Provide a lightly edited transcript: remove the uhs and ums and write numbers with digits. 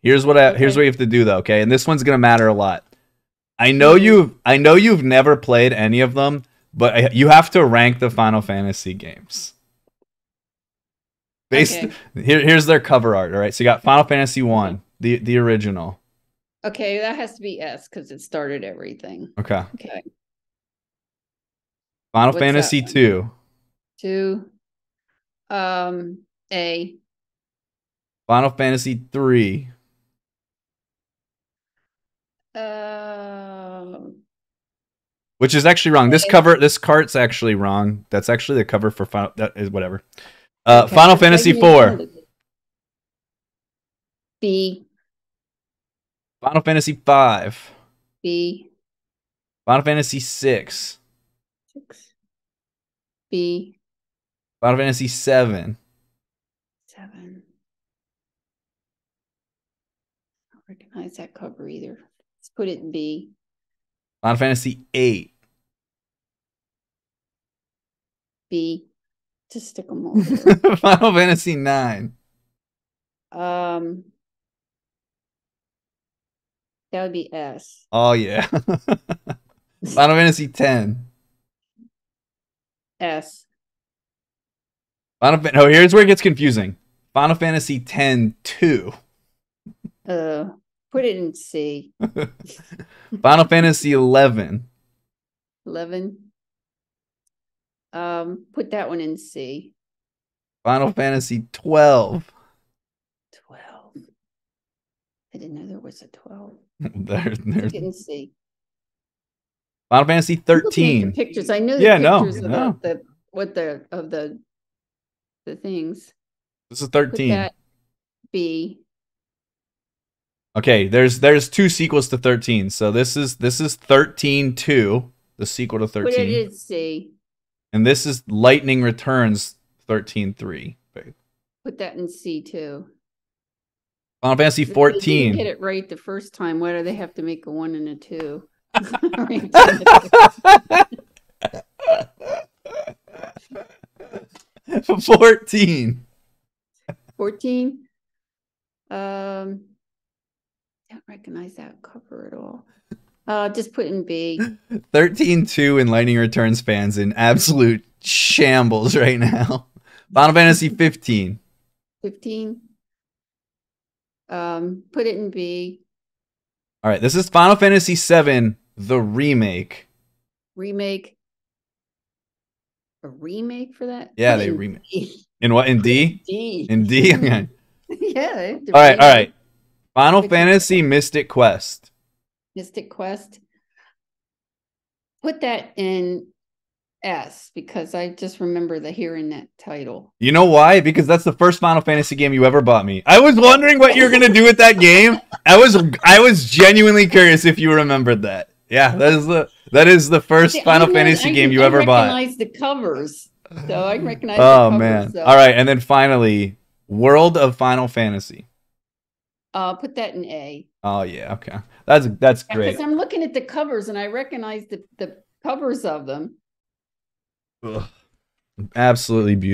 Here's what you have to do though, okay? And this one's gonna matter a lot. I know you've never played any of them, but you have to rank the Final Fantasy games. Here's their cover art. All right, so you got Final Fantasy 1, the original. Okay, that has to be S because it started everything. Okay. Okay. Final Fantasy 2. 2. A. Final Fantasy 3. Which is actually wrong. This cart's actually wrong. That's actually the cover for Final. That is whatever. Okay, Final Fantasy 4. B. Final Fantasy 5. B. Final Fantasy 6. 6. B. Final Fantasy 7. 7. I don't recognize that cover either. Let's put it in B. Final Fantasy 8. B. Just stick them all. Final Fantasy 9. That would be S. Oh yeah. Final Fantasy 10. S. Here's where it gets confusing. Final Fantasy 10-2. Put it in C. Final Fantasy 11. 11. Put that one in C. Final Fantasy 12. 12. I didn't know there was a 12. There's in C. Final Fantasy 13. The pictures. I know the pictures of the things. This is 13. Put that B. Okay, there's 2 sequels to 13. So this is 13-2, the sequel to 13. Put it in C. And this is Lightning Returns 13-3. Put that in C too. Final Fantasy 14. They didn't get it right the first time. Why do they have to make a 1 and a 2? 14. 14. Don't recognize that cover at all. Just put in B. 13-2 and Lightning Returns fans in absolute shambles right now. Final Fantasy 15. 15. Put it in B. All right, this is Final Fantasy 7, the remake. Remake. A remake for that? Yeah, they remake. In what? In D? D. In D? Okay. Yeah. All right. Final Fantasy Mystic Quest. Mystic Quest. Put that in S because I just remember hearing that title. You know why? Because that's the first Final Fantasy game you ever bought me. I was wondering what you were gonna do with that game. I was genuinely curious if you remembered that. Yeah, that is the first Final Fantasy game you ever bought. I recognize the covers, so I recognize. Oh the covers, man! So. All right, and then finally, World of Final Fantasy. Put that in A. Oh yeah, okay, that's great. Because I'm looking at the covers and I recognize the covers of them. Ugh. Absolutely beautiful.